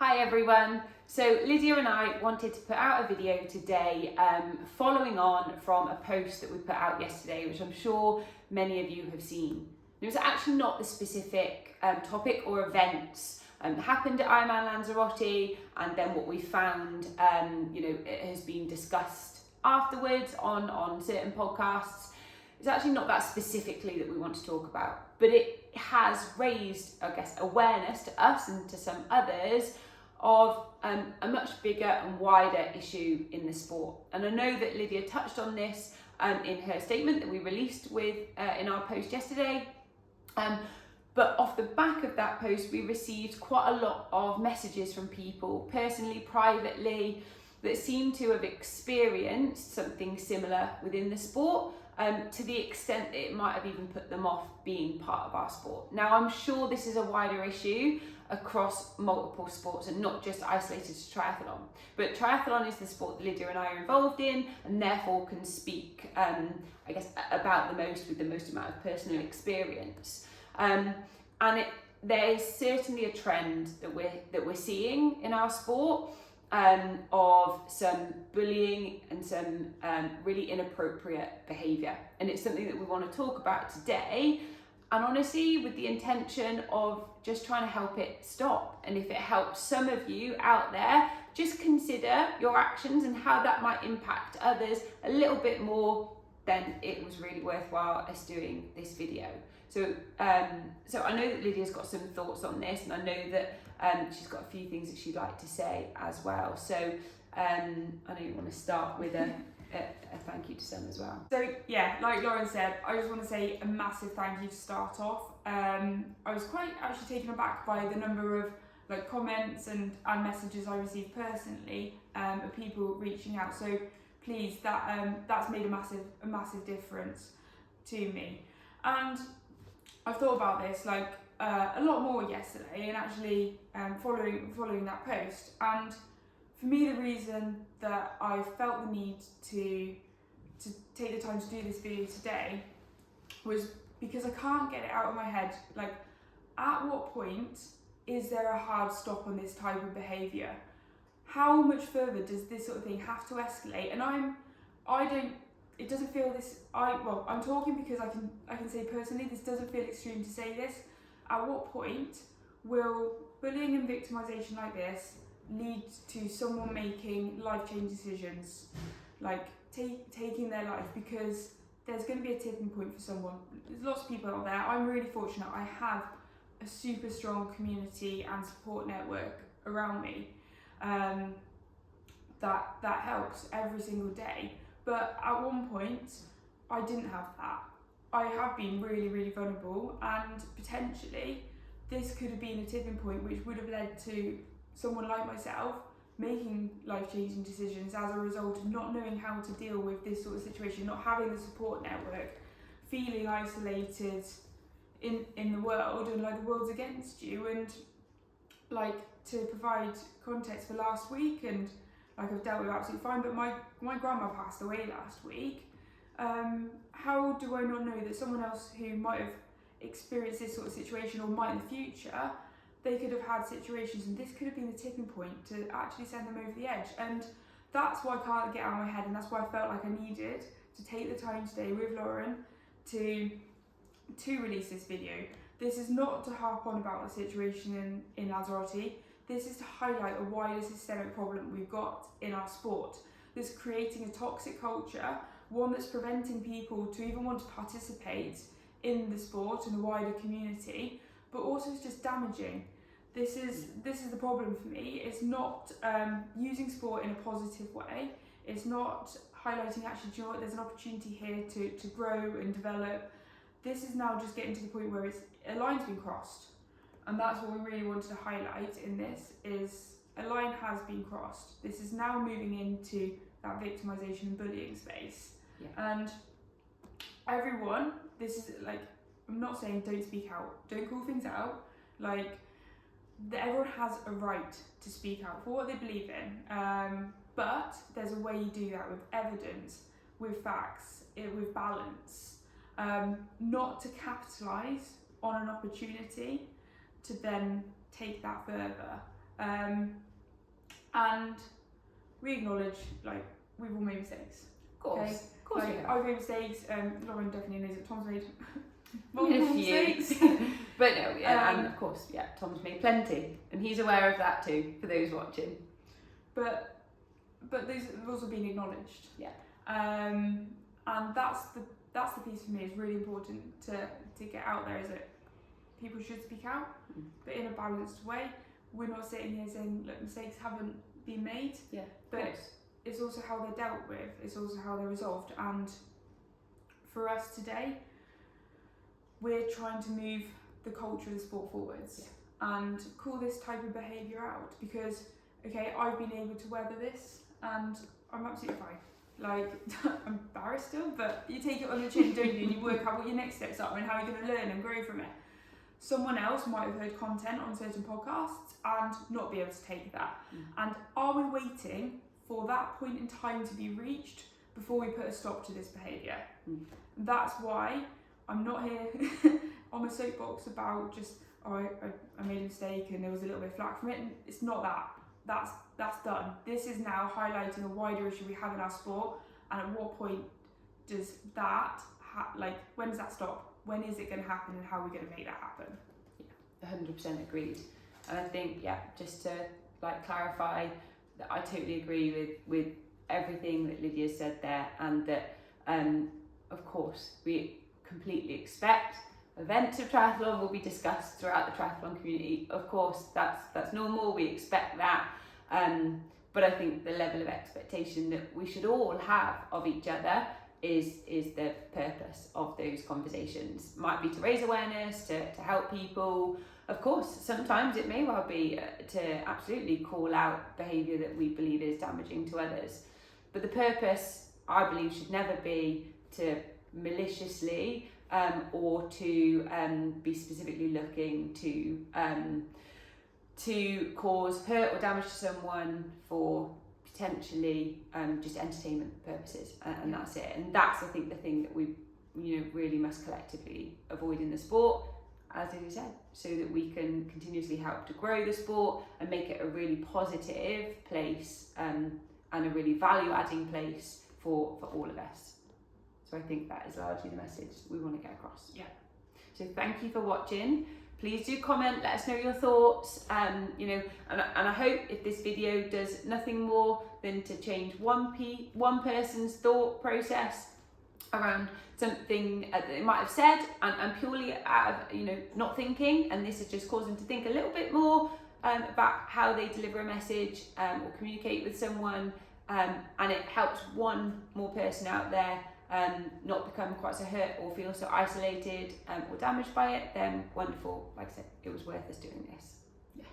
Hi everyone. So Lydia and I wanted to put out a video today following on from a post that we put out yesterday, which I'm sure many of you have seen. It was actually not the specific topic or events that happened at Ironman Lanzarote, and then what we found, it has been discussed afterwards on certain podcasts. It's actually not that specifically that we want to talk about, but it has raised, I guess, awareness to us and to some others of a much bigger and wider issue in the sport. And I know that Lydia touched on this in her statement that we released with in our post yesterday. But off the back of that post, we received quite a lot of messages from people, personally, privately, that seem to have experienced something similar within the sport, to the extent that it might have even put them off being part of our sport. Now, I'm sure this is a wider issue across multiple sports and not just isolated to triathlon. But triathlon is the sport that Lydia and I are involved in, and therefore can speak, about the most with the most amount of personal experience. There is certainly a trend that we're seeing in our sport of some bullying and some really inappropriate behaviour, and it's something that we want to talk about today. And honestly, with the intention of just trying to help it stop. And if it helps some of you out there, just consider your actions and how that might impact others a little bit more, then it was really worthwhile us doing this video. So I know that Lydia's got some thoughts on this, and I know that she's got a few things that she'd like to say as well. So I know you want to start with a thank you to Sam as well. So yeah, like Lauren said, I just want to say a massive thank you to start off. I was quite actually taken aback by the number of comments and messages I received personally of people reaching out. So please, that's made a massive difference to me. And I've thought about this a lot more yesterday, and actually following that post. And for me, the reason that I felt the need to take the time to do this video today was because I can't get it out of my head. At what point is there a hard stop on this type of behaviour? How much further does this sort of thing have to escalate? And it doesn't feel this, I'm talking because I can say personally, this doesn't feel extreme to say this. At what point will bullying and victimisation like this lead to someone making life-changing decisions, taking their life? Because there's going to be a tipping point for someone. There's lots of people out there. I'm really fortunate. I have a super strong community and support network around me that helps every single day. But at one point, I didn't have that. I have been really, really vulnerable, and potentially this could have been a tipping point which would have led to someone like myself making life-changing decisions as a result of not knowing how to deal with this sort of situation, not having the support network, feeling isolated in the world, and the world's against you. And to provide context for last week, and I've dealt with absolutely fine, but my grandma passed away last week. How do I not know that someone else who might have experienced this sort of situation, or might in the future, they could have had situations, and this could have been the tipping point to actually send them over the edge? And that's why I can't get out of my head, and that's why I felt like I needed to take the time today with Lauren to release this video. This is not to harp on about the situation in Lanzarote. This is to highlight a wider systemic problem we've got in our sport that's creating a toxic culture, one that's preventing people to even want to participate in the sport and the wider community, but also it's just damaging. This is the problem for me. It's not using sport in a positive way. It's not highlighting, actually, do you know what, there's an opportunity here to grow and develop. This is now just getting to the point where a line's been crossed. And that's what we really wanted to highlight in this, is a line has been crossed. This is now moving into that victimisation and bullying space. Yeah. And everyone, this is I'm not saying don't speak out, don't call things out. Everyone has a right to speak out for what they believe in. But there's a way you do that with evidence, with facts, with balance. Not to capitalise on an opportunity to then take that further. And we acknowledge, like, we've all made mistakes. Of course. Okay? Of course Like, we have. I've made mistakes, Lauren definitely knows that Tom's made A multiple few. mistakes. But no, yeah, and Um, of course, yeah, Tom's made plenty, and he's aware of that too, for those watching. But those have also been acknowledged. Yeah. And that's the piece for me. It's really important to get out there, is that people should speak out, but in a balanced way. We're not sitting here saying, look, mistakes haven't been made. Yeah, but it's also how they're dealt with. It's also how they're resolved. And for us today, we're trying to move the culture of the sport forwards and call this type of behaviour out, because okay, I've been able to weather this and I'm absolutely fine. Like, I'm embarrassed still, but you take it on the chin, don't you, and you work out what your next steps are and how you're going to learn and grow from it. Someone else might have heard content on certain podcasts and not be able to take that. And are we waiting for that point in time to be reached before we put a stop to this behaviour? That's why I'm not here on a soapbox about just, oh, I made a mistake and there was a little bit of flack from it. It's not that. That's done. This is now highlighting a wider issue we have in our sport, and at what point does that, when does that stop? When is it going to happen, and how are we going to make that happen? Yeah, 100% agreed. And I think, just to clarify, that I totally agree with everything that Lydia said there, and that of course we completely expect events of triathlon will be discussed throughout the triathlon community. Of course, that's normal. We expect that. But I think the level of expectation that we should all have of each other is the purpose of those conversations. Might be to raise awareness, to help people. Of course, sometimes it may well be to absolutely call out behaviour that we believe is damaging to others. But the purpose, I believe, should never be to maliciously or to be specifically looking to cause hurt or damage to someone for potentially just entertainment purposes, and that's it. And that's, I think, the thing that we really must collectively avoid in the sport, as it is said, so that we can continuously help to grow the sport and make it a really positive place and a really value-adding place for all of us. So I think that is largely the message we want to get across. Yeah. So thank you for watching. Please do comment, let us know your thoughts, and I hope if this video does nothing more than to change one person's thought process around something that they might have said, and purely out of not thinking, and this has just caused them to think a little bit more about how they deliver a message or communicate with someone, and it helps one more person out there not become quite so hurt or feel so isolated or damaged by it, then wonderful. Like I said, it was worth us doing this. Yeah.